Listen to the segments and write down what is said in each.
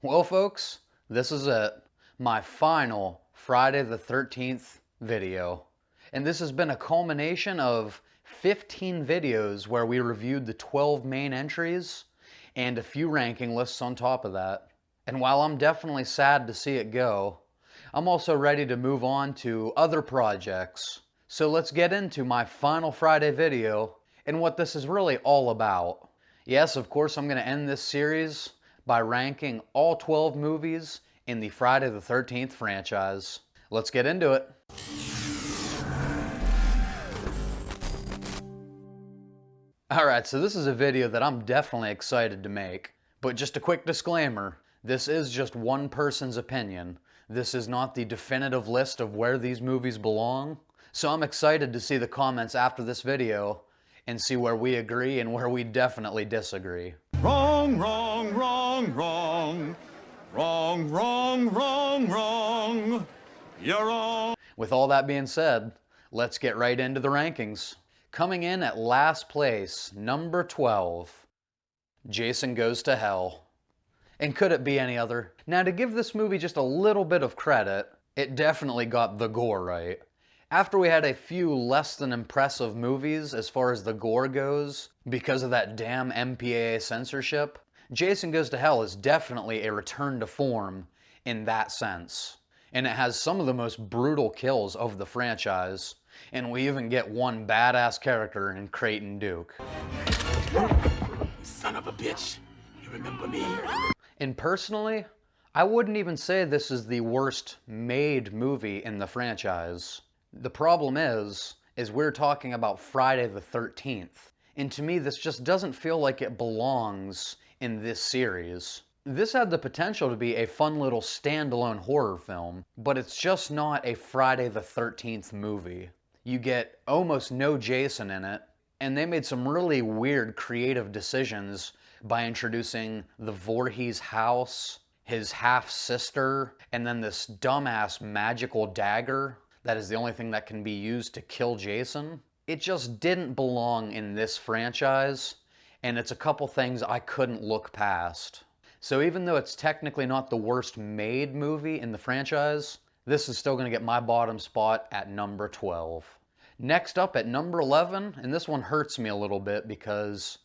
Well, folks, this is it. My final Friday the 13th video. And this has been a culmination of 15 videos where we reviewed the 12 main entries and a few ranking lists on top of that. And while I'm definitely sad to see it go, I'm also ready to move on to other projects. So let's get into my final Friday video and what this is really all about. Yes, of course, I'm going to end this series by ranking all 12 movies in the Friday the 13th franchise. Let's get into it. Alright, so this is a video that I'm definitely excited to make. But just a quick disclaimer, this is just one person's opinion. This is not the definitive list of where these movies belong. So I'm excited to see the comments after this video and see where we agree and where we definitely disagree. Wrong, wrong, wrong, wrong. Wrong, wrong, wrong, wrong. You're wrong. With all that being said, let's get right into the rankings. Coming in at last place, number 12, Jason Goes to Hell. And could it be any other? Now, to give this movie just a little bit of credit, it definitely got the gore right. After we had a few less than impressive movies as far as the gore goes, because of that damn MPAA censorship, Jason Goes to Hell is definitely a return to form in that sense. And it has some of the most brutal kills of the franchise, and we even get one badass character in Creighton Duke. Son of a bitch. You remember me? And personally, I wouldn't even say this is the worst made movie in the franchise. The problem is we're talking about Friday the 13th. And to me, this just doesn't feel like it belongs in this series. This had the potential to be a fun little standalone horror film, but it's just not a Friday the 13th movie. You get almost no Jason in it, and they made some really weird creative decisions by introducing the Voorhees house, his half-sister, and then this dumbass magical dagger that is the only thing that can be used to kill Jason. It just didn't belong in this franchise, and it's a couple things I couldn't look past. So even though it's technically not the worst made movie in the franchise, this is still going to get my bottom spot at number 12. Next up at number 11, and this one hurts me a little bit because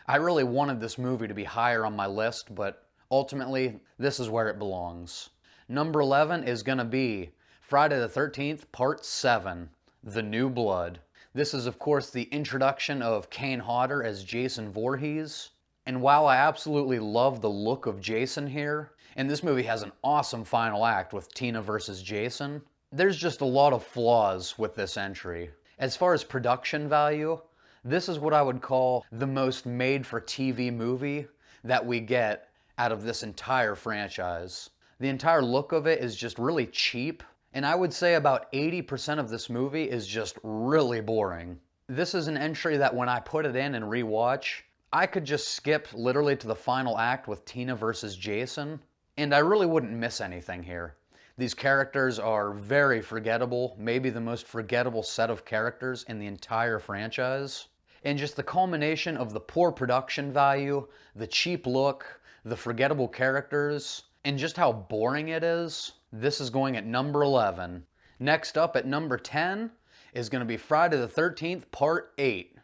I really wanted this movie to be higher on my list, but ultimately this is where it belongs. Number 11 is going to be Friday the 13th, Part 7, The New Blood. This is, of course, the introduction of Kane Hodder as Jason Voorhees. And while I absolutely love the look of Jason here, and this movie has an awesome final act with Tina versus Jason, there's just a lot of flaws with this entry. As far as production value, this is what I would call the most made-for-TV movie that we get out of this entire franchise. The entire look of it is just really cheap, and I would say about 80% of this movie is just really boring. This is an entry that when I put it in and rewatch, I could just skip literally to the final act with Tina versus Jason, and I really wouldn't miss anything here. These characters are very forgettable, maybe the most forgettable set of characters in the entire franchise. And just the culmination of the poor production value, the cheap look, the forgettable characters, and just how boring it is, this is going at number 11. Next up at number 10 is going to be Friday the 13th, Part 8,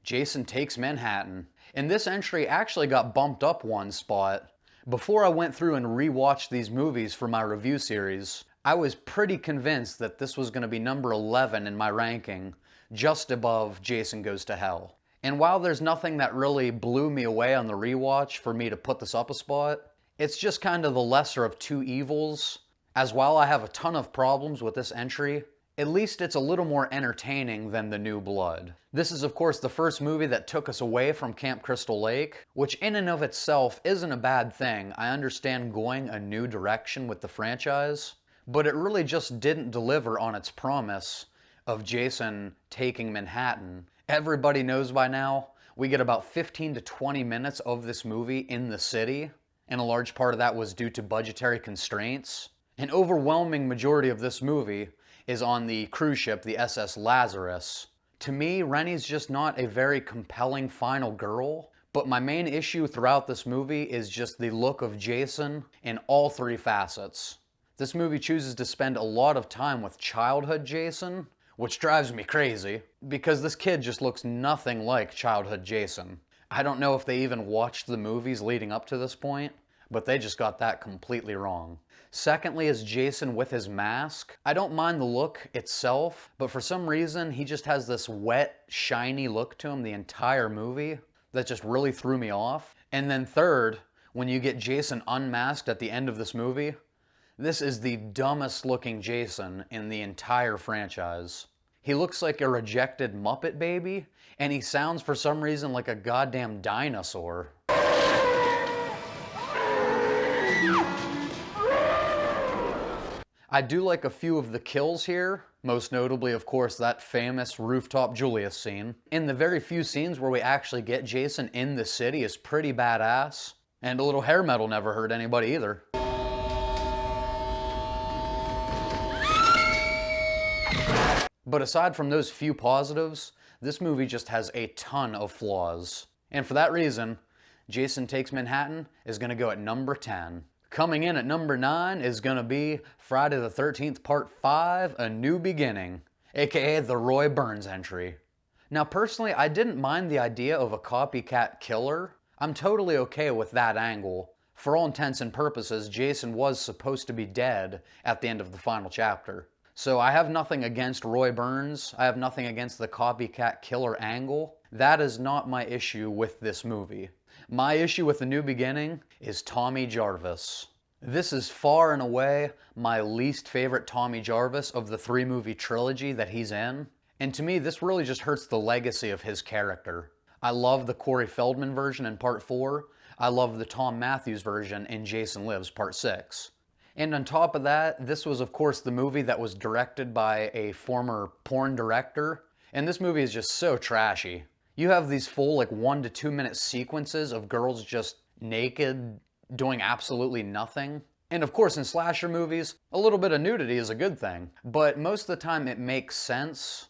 Jason Takes Manhattan. And this entry actually got bumped up one spot. Before I went through and rewatched these movies for my review series, I was pretty convinced that this was going to be number 11 in my ranking, just above Jason Goes to Hell. And while there's nothing that really blew me away on the rewatch for me to put this up a spot, it's just kind of the lesser of two evils. As while I have a ton of problems with this entry, at least it's a little more entertaining than The New Blood. This is of course the first movie that took us away from Camp Crystal Lake, which in and of itself isn't a bad thing. I understand going a new direction with the franchise, but it really just didn't deliver on its promise of Jason taking Manhattan. Everybody knows by now, we get about 15 to 20 minutes of this movie in the city, and a large part of that was due to budgetary constraints. An overwhelming majority of this movie is on the cruise ship, the SS Lazarus. To me, Rennie's just not a very compelling final girl, But my main issue throughout this movie is just the look of Jason in all three facets. This movie chooses to spend a lot of time with childhood Jason, which drives me crazy, because this kid just looks nothing like childhood Jason. I don't know if they even watched the movies leading up to this point, but they just got that completely wrong. Secondly is Jason with his mask. I don't mind the look itself, but for some reason he just has this wet, shiny look to him the entire movie that just really threw me off. And then third, when you get Jason unmasked at the end of this movie, this is the dumbest looking Jason in the entire franchise. He looks like a rejected Muppet Baby, and he sounds for some reason like a goddamn dinosaur. I do like a few of the kills here, most notably, of course, that famous rooftop Julius scene. In the very few scenes where we actually get Jason in the city is pretty badass, and a little hair metal never hurt anybody either. But aside from those few positives, this movie just has a ton of flaws. And for that reason, Jason Takes Manhattan is going to go at number 10. Coming in at number 9 is going to be Friday the 13th Part 5, A New Beginning, aka the Roy Burns entry. Now personally, I didn't mind the idea of a copycat killer. I'm totally okay with that angle. For all intents and purposes, Jason was supposed to be dead at the end of the final chapter. So I have nothing against Roy Burns. I have nothing against the copycat killer angle. That is not my issue with this movie. My issue with The New Beginning is Tommy Jarvis. This is far and away my least favorite Tommy Jarvis of the 3-movie trilogy that he's in. And to me, this really just hurts the legacy of his character. I love the Corey Feldman version in Part 4. I love the Tom Matthews version in Jason Lives Part 6. And on top of that, this was of course the movie that was directed by a former porn director. And this movie is just so trashy. You have these full 1 to 2 minute sequences of girls just naked, doing absolutely nothing. And of course in slasher movies, a little bit of nudity is a good thing. But most of the time it makes sense.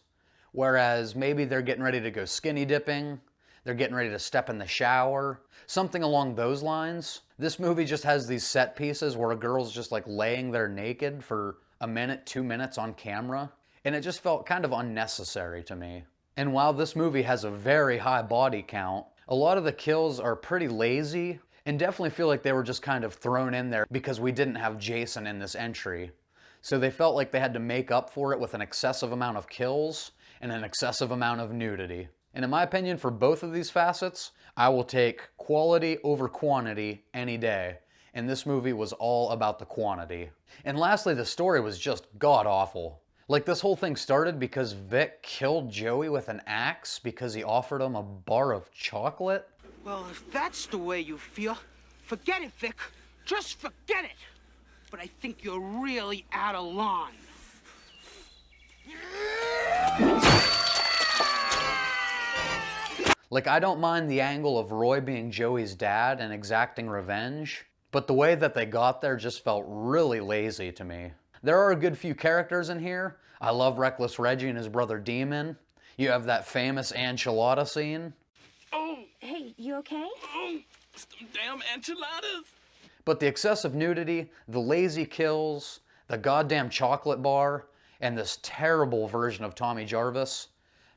Whereas maybe they're getting ready to go skinny dipping, they're getting ready to step in the shower, something along those lines. This movie just has these set pieces where a girl's just laying there naked for a minute, 2 minutes on camera. And it just felt kind of unnecessary to me. And while this movie has a very high body count, a lot of the kills are pretty lazy and definitely feel like they were just kind of thrown in there because we didn't have Jason in this entry. So they felt like they had to make up for it with an excessive amount of kills and an excessive amount of nudity. And in my opinion, for both of these facets, I will take quality over quantity any day. And this movie was all about the quantity. And lastly, the story was just god-awful. This whole thing started because Vic killed Joey with an axe because he offered him a bar of chocolate. Well, if that's the way you feel, forget it, Vic. Just forget it. But I think you're really out of line. I don't mind the angle of Roy being Joey's dad and exacting revenge, but the way that they got there just felt really lazy to me. There are a good few characters in here. I love Reckless Reggie and his brother Demon. You have that famous enchilada scene. Oh! Hey, you okay? Oh, some damn enchiladas. But the excessive nudity, the lazy kills, the goddamn chocolate bar, and this terrible version of Tommy Jarvis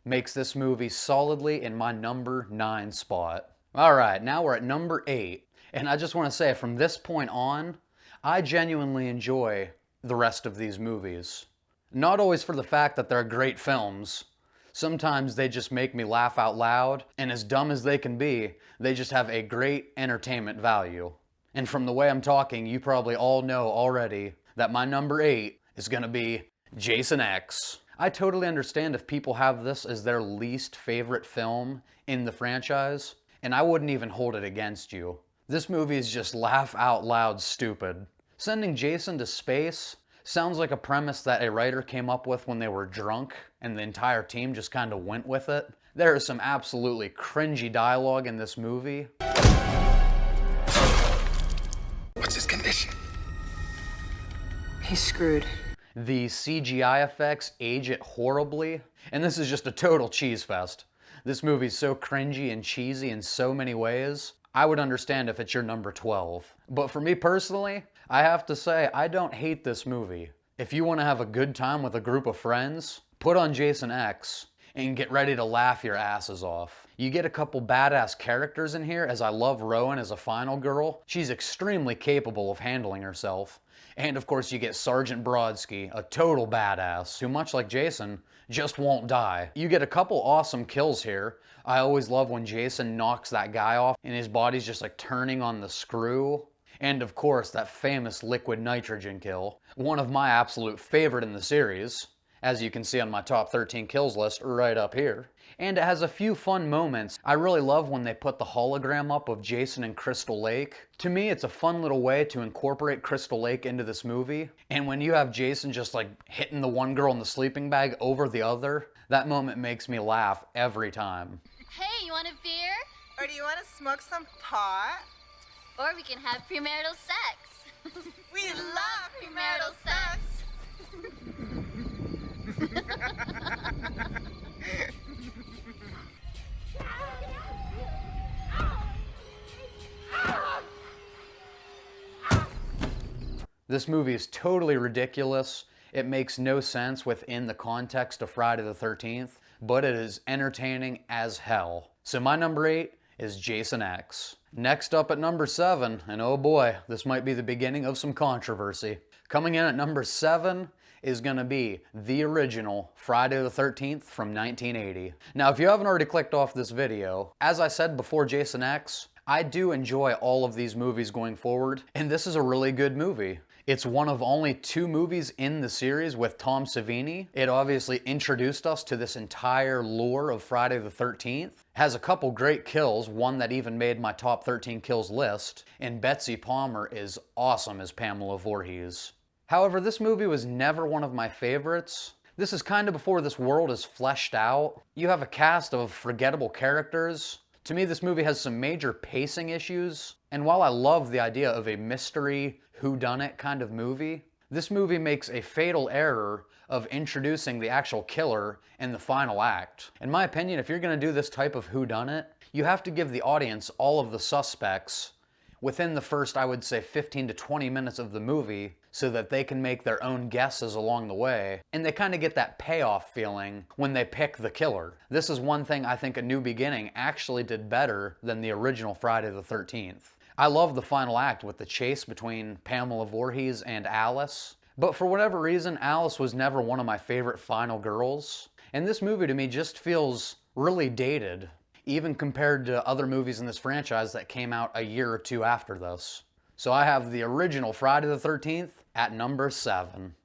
makes this movie solidly in my number 9 spot. Alright, now we're at number 8. And I just want to say, from this point on, I genuinely enjoy the rest of these movies. Not always for the fact that they're great films. Sometimes they just make me laugh out loud, and as dumb as they can be, they just have a great entertainment value. And from the way I'm talking, you probably all know already that my number 8 is gonna be Jason X. I totally understand if people have this as their least favorite film in the franchise, and I wouldn't even hold it against you. This movie is just laugh out loud stupid. Sending Jason to space sounds like a premise that a writer came up with when they were drunk and the entire team just kind of went with it. There is some absolutely cringy dialogue in this movie. What's his condition? He's screwed. The CGI effects age it horribly, and this is just a total cheese fest. This movie's so cringy and cheesy in so many ways. I would understand if it's your number 12. But for me personally, I have to say, I don't hate this movie. If you want to have a good time with a group of friends, put on Jason X and get ready to laugh your asses off. You get a couple badass characters in here, as I love Rowan as a final girl. She's extremely capable of handling herself. And of course you get Sergeant Brodsky, a total badass, who much like Jason, just won't die. You get a couple awesome kills here. I always love when Jason knocks that guy off and his body's just like turning on the screw. And of course that famous liquid nitrogen kill. One of my absolute favorite in the series, as you can see on my top 13 kills list right up here. And it has a few fun moments. I really love when they put the hologram up of Jason and Crystal Lake. To me, it's a fun little way to incorporate Crystal Lake into this movie. And when you have Jason just like hitting the one girl in the sleeping bag over the other, that moment makes me laugh every time. Hey, you want a beer? Or do you want to smoke some pot? Or we can have premarital sex. We love premarital sex. This movie is totally ridiculous. It makes no sense within the context of Friday the 13th, but it is entertaining as hell. So my number 8 is Jason X. Next up at number 7, and oh boy, this might be the beginning of some controversy. Coming in at number 7 is gonna be the original Friday the 13th from 1980. Now, if you haven't already clicked off this video, as I said before Jason X, I do enjoy all of these movies going forward, and this is a really good movie. It's one of only 2 movies in the series with Tom Savini. It obviously introduced us to this entire lore of Friday the 13th. Has a couple great kills, one that even made my top 13 kills list, and Betsy Palmer is awesome as Pamela Voorhees. However, this movie was never one of my favorites. This is kind of before this world is fleshed out. You have a cast of forgettable characters. To me, this movie has some major pacing issues, and while I love the idea of a mystery, whodunit kind of movie, this movie makes a fatal error of introducing the actual killer in the final act. In my opinion, if you're going to do this type of whodunit, you have to give the audience all of the suspects within the first, I would say, 15 to 20 minutes of the movie so that they can make their own guesses along the way, and they kind of get that payoff feeling when they pick the killer. This is one thing I think A New Beginning actually did better than the original Friday the 13th. I love the final act with the chase between Pamela Voorhees and Alice, but for whatever reason, Alice was never one of my favorite final girls, and this movie to me just feels really dated, even compared to other movies in this franchise that came out a year or 2 after this. So I have the original Friday the 13th at number 7.